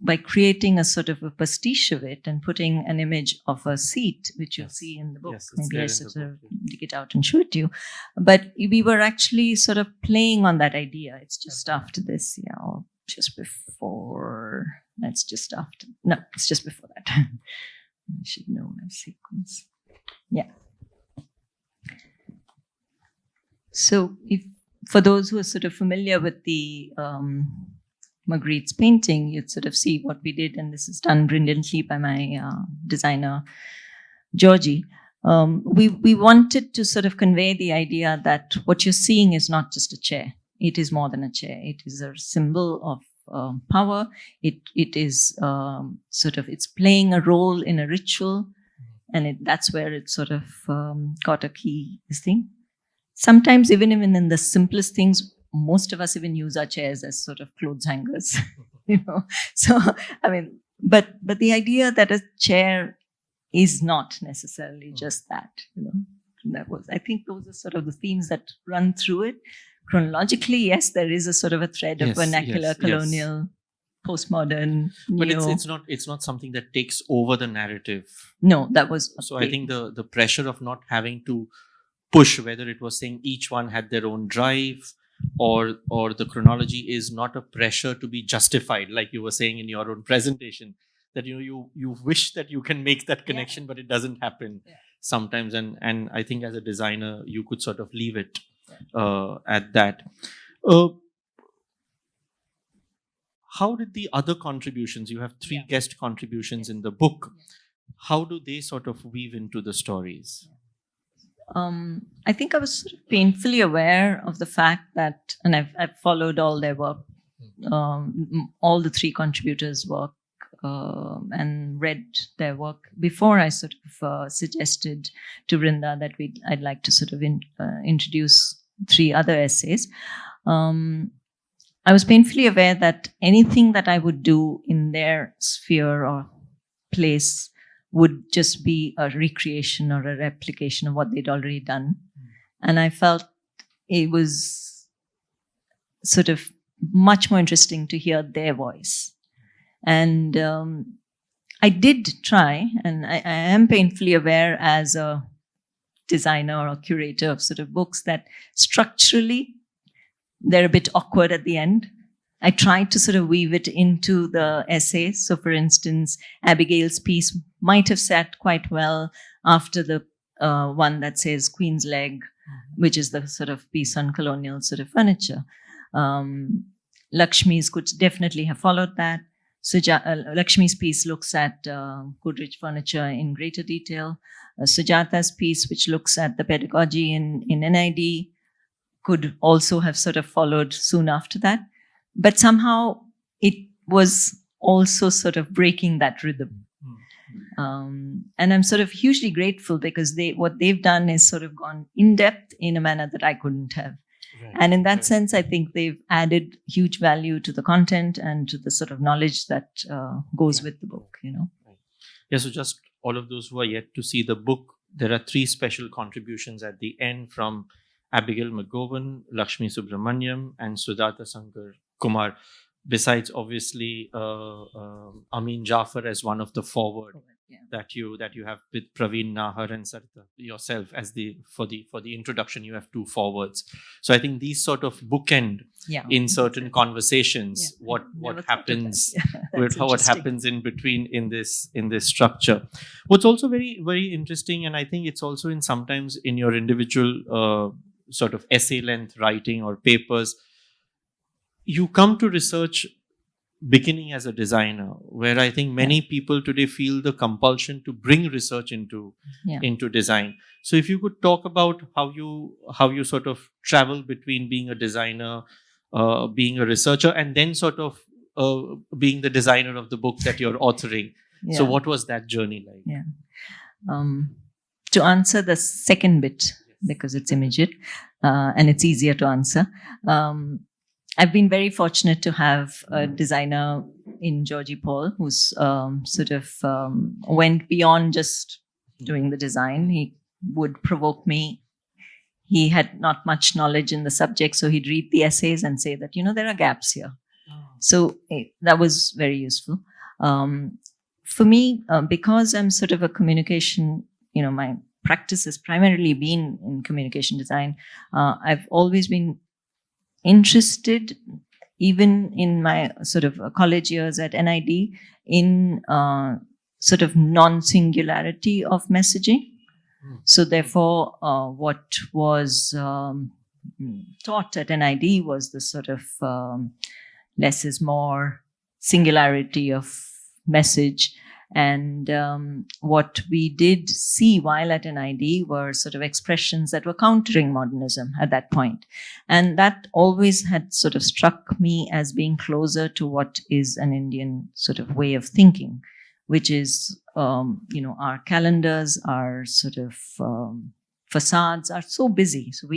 by creating a sort of a pastiche of it and putting an image of a seat, which you'll see in the book, maybe I sort of dig it out and show it to you. But we were actually sort of playing on that idea. It's just after this, or just before. It's just after. No, it's just before that. I should know my sequence. Yeah. So, for those who are sort of familiar with the Magritte's painting, you'd sort of see what we did, and this is done brilliantly by my designer, Georgie. We wanted to sort of convey the idea that what you're seeing is not just a chair. It is more than a chair. It is a symbol of power. It is sort of, it's playing a role in a ritual, and that's where it sort of got a key thing. Sometimes even in the simplest things, most of us even use our chairs as sort of clothes hangers, you know. So, I mean, but the idea that a chair is not necessarily just that, you know. I think those are sort of the themes that run through it. Chronologically, yes, there is a sort of a thread of vernacular, colonial, postmodern, but neo. it's not something that takes over the narrative. No, that was so. I think the pressure of not having to push, whether it was saying each one had their own drive, or the chronology is not a pressure to be justified, like you were saying in your own presentation, that you wish that you can make that connection, but it doesn't happen sometimes. And I think as a designer, you could sort of leave it at that. How did the other contributions, you have 3 guest contributions in the book, how do they sort of weave into the stories? I think I was sort of painfully aware of the fact that, and I've followed all their work, all the 3 contributors' work, and read their work before I sort of suggested to Vrinda that I'd like to sort of introduce 3 other essays. I was painfully aware that anything that I would do in their sphere or place would just be a recreation or a replication of what they'd already done. And I felt it was sort of much more interesting to hear their voice. And I did try, and I am painfully aware as a designer or curator of sort of books that structurally they're a bit awkward at the end. I tried to sort of weave it into the essays. So, for instance, Abigail's piece might have sat quite well after the one that says Queen's Leg, which is the sort of piece on colonial sort of furniture. Lakshmi's could definitely have followed that. Lakshmi's piece looks at Godrej furniture in greater detail. Sujata's piece, which looks at the pedagogy in NID, could also have sort of followed soon after that. But somehow it was also sort of breaking that rhythm. And I'm sort of hugely grateful because what they've done is sort of gone in depth in a manner that I couldn't have. Right. And in that sense, I think they've added huge value to the content and to the sort of knowledge that goes with the book, you know. Right. Yeah, so just all of those who are yet to see the book, there are 3 special contributions at the end from Abigail McGowan, Lakshmi Subramaniam, and Sujata Shankar Kumar, besides obviously Amin Jafar as one of the forward that you have with Praveen Nahar and Sarita yourself as for the introduction. You have 2 forwards. So I think these sort of bookend in certain conversations what happens what happens in between in this structure. What's also very, very interesting, and I think it's also sometimes in your individual sort of essay length writing or papers, you come to research beginning as a designer, where I think many people today feel the compulsion to bring research into design. So if you could talk about how you sort of travel between being a designer, being a researcher, and then sort of being the designer of the book that you're authoring. Yeah. So what was that journey like? Yeah. To answer the second bit, because it's immediate and it's easier to answer. I've been very fortunate to have a designer in Georgie Paul who's sort of went beyond just doing the design. He would provoke me. He had not much knowledge in the subject, so he'd read the essays and say that, there are gaps here. So that was very useful. For me, because I'm sort of a communication, my practice has primarily been in communication design, I've always been interested, even in my sort of college years at NID, in sort of non-singularity of messaging. So therefore, what was taught at NID was the sort of less is more, singularity of message. And what we did see while at NID were sort of expressions that were countering modernism at that point. And that always had sort of struck me as being closer to what is an Indian sort of way of thinking, which is, our calendars, our sort of facades are so busy. So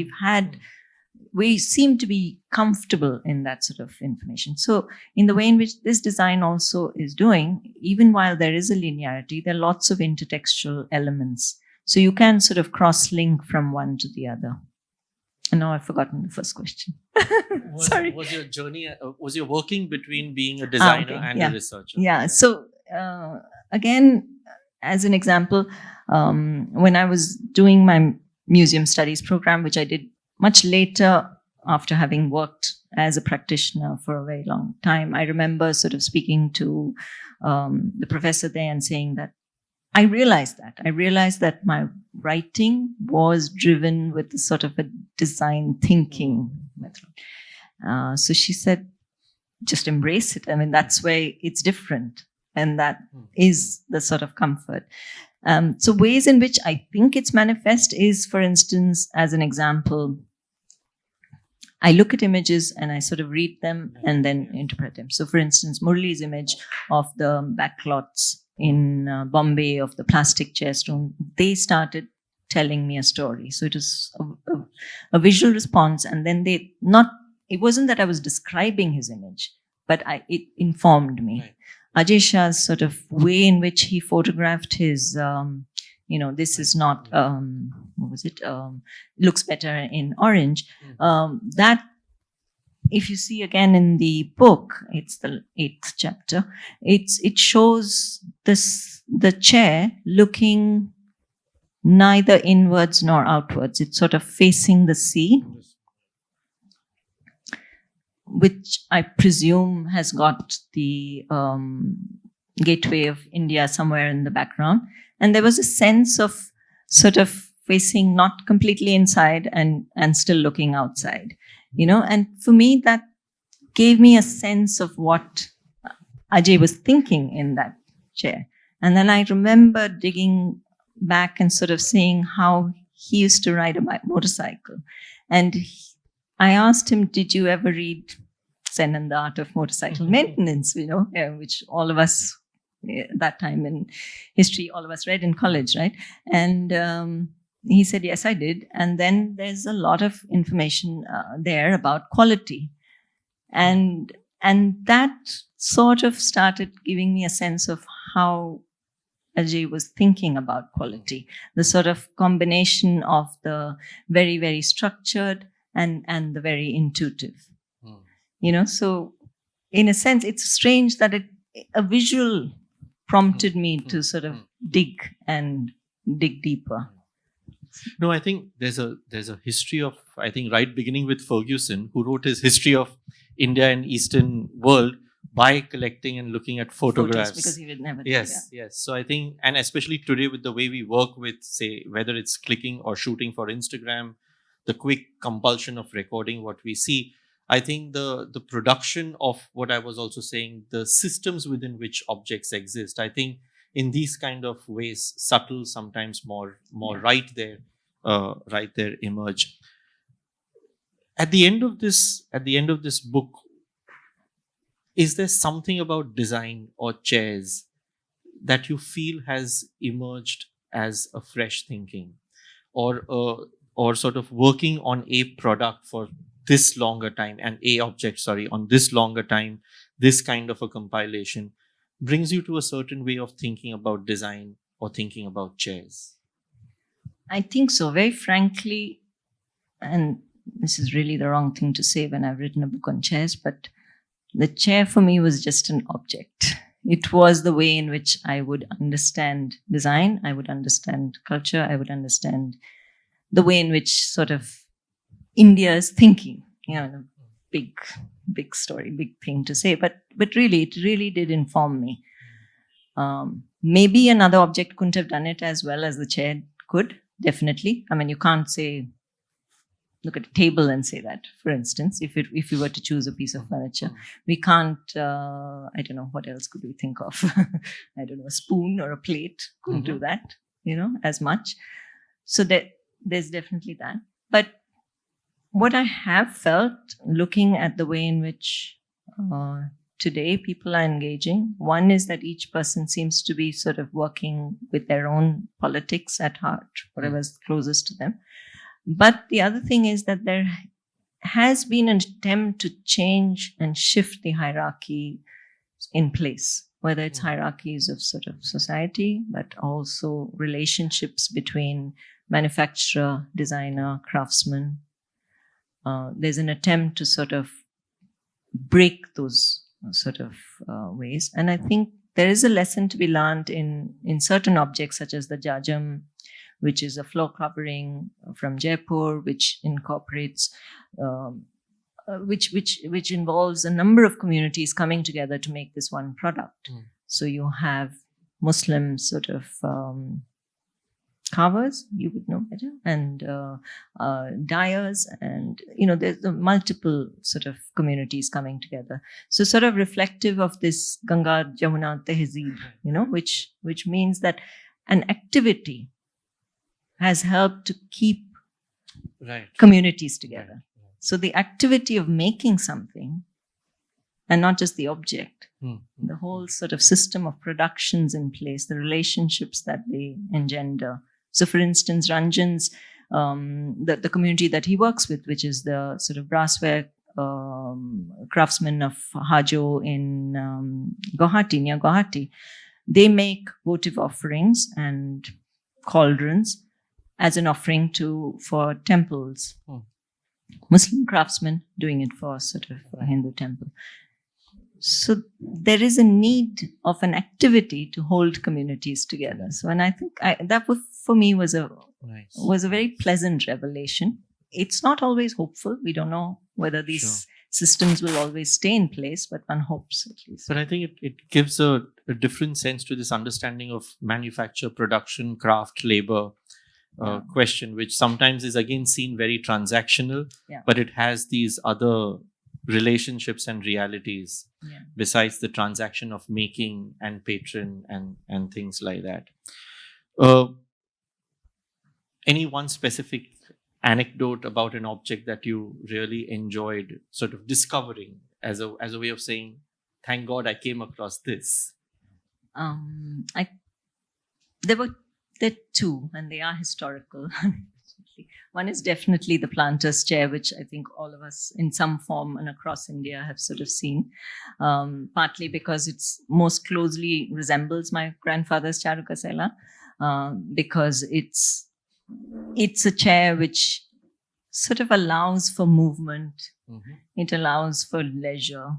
we seem to be comfortable in that sort of information. So in the way in which this design also is doing, even while there is a linearity, there are lots of intertextual elements. So you can sort of cross-link from one to the other. And now I've forgotten the first question. Sorry. Was your journey, was your working between being a designer and a researcher? Yeah. So again, as an example, when I was doing my museum studies program, which I did much later after having worked as a practitioner for a very long time, I remember sort of speaking to the professor there and saying that I realized that my writing was driven with the sort of a design thinking method. So she said, just embrace it. I mean, that's where it's different. And that is the sort of comfort. So ways in which I think it's manifest is, for instance, as an example, I look at images and I sort of read them and then interpret them. So for instance, Murli's image of the backlots in Bombay of the plastic chair stone, they started telling me a story. So it was a visual response. And then it wasn't that I was describing his image, but it informed me. Right. Ajay Shah's sort of way in which he photographed his, this is not, looks better in orange. That, if you see again in the book, it's the 8th chapter, it shows the chair looking neither inwards nor outwards. It's sort of facing the sea, which I presume has got the gateway of India somewhere in the background. And there was a sense of sort of facing not completely inside and still looking outside, and for me, that gave me a sense of what Ajay was thinking in that chair. And then I remember digging back and sort of seeing how he used to ride a motorcycle. And I asked him, did you ever read Zen and the Art of Motorcycle Maintenance, which all of us, that time in history, all of us read in college, right? And he said, yes, I did. And then there's a lot of information there about quality. And that sort of started giving me a sense of how Ajay was thinking about quality, the sort of combination of the very, very structured and the very intuitive. So in a sense, it's strange that a visual prompted me to sort of dig deeper. No, I think there's a history of, I think, right beginning with Ferguson, who wrote his history of India and Eastern world by collecting and looking at photographs. Because he would never do Yes. So I think, and especially today with the way we work with, say, whether it's clicking or shooting for Instagram, the quick compulsion of recording what we see, I think the production of what I was also saying, the systems within which objects exist, I think in these kind of ways, subtle, sometimes more right there emerge. At the end of this book, is there something about design or chairs that you feel has emerged as a fresh thinking, or sort of working on a product for this longer time, and a object, on this longer time, this kind of a compilation brings you to a certain way of thinking about design or thinking about chairs? I think so, very frankly, and this is really the wrong thing to say when I've written a book on chairs, but the chair for me was just an object. It was the way in which I would understand design, I would understand culture, I would understand the way in which sort of India is thinking, big story, big thing to say, but really, it really did inform me. Maybe another object couldn't have done it as well as the chair could, definitely. I mean, you can't say look at a table and say that, for instance, if we were to choose a piece of furniture, we can't, I don't know, what else could we think of? I don't know, a spoon or a plate couldn't do that, as much. So there's definitely that. But what I have felt looking at the way in which today people are engaging, one is that each person seems to be sort of working with their own politics at heart, whatever's closest to them. But the other thing is that there has been an attempt to change and shift the hierarchy in place, whether it's hierarchies of sort of society, but also relationships between manufacturer, designer, craftsman. There's an attempt to sort of break those sort of ways. And I think there is a lesson to be learned in certain objects, such as the Jajam, which is a floor covering from Jaipur, which incorporates, which involves a number of communities coming together to make this one product. So you have Muslim sort of carvers, you would know better, and dyers, and there's the multiple sort of communities coming together. So sort of reflective of this Ganga Jamuna Tehzeeb, which means that an activity has helped to keep communities together. So the activity of making something, and not just the object, the whole sort of system of productions in place, the relationships that they engender. So for instance, Ranjan's, the community that he works with, which is the sort of brassware craftsmen of Hajo in Guwahati, near Guwahati, they make votive offerings and cauldrons as an offering for temples. Muslim craftsmen doing it for sort of a Hindu temple. So there is a need of an activity to hold communities together. So, and I think that for me was a very pleasant revelation. It's not always hopeful. We don't know whether these systems will always stay in place, but one hopes at least. But I think it gives a different sense to this understanding of manufacture, production, craft, labor question, which sometimes is again seen very transactional, but it has these other relationships and realities besides the transaction of making and patron and things like that. Any one specific anecdote about an object that you really enjoyed sort of discovering as a way of saying, thank God I came across this? There are two, and they are historical. One is definitely the planter's chair, which I think all of us in some form and across India have sort of seen, partly because it's most closely resembles my grandfather's Charukasela, because it's a chair which sort of allows for movement. It allows for leisure.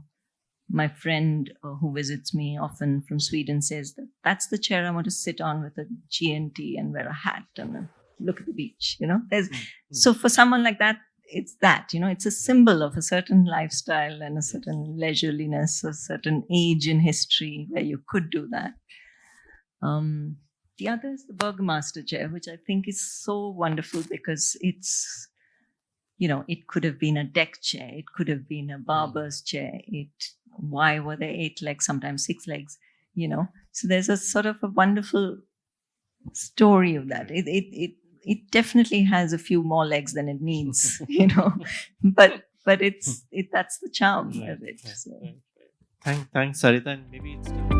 My friend who visits me often from Sweden says that's the chair I want to sit on with a G&T and wear a hat and look at the beach. So for someone like that, it's that. It's a symbol of a certain lifestyle and a certain leisureliness, a certain age in history where you could do that. The other is the Burgomaster chair, which I think is so wonderful because it's, it could have been a deck chair. It could have been a barber's chair. Why were there 8 legs, sometimes 6 legs, So there's a sort of a wonderful story of that. It definitely has a few more legs than it needs, but that's the charm of it. So. Thanks, Sarita. And maybe it's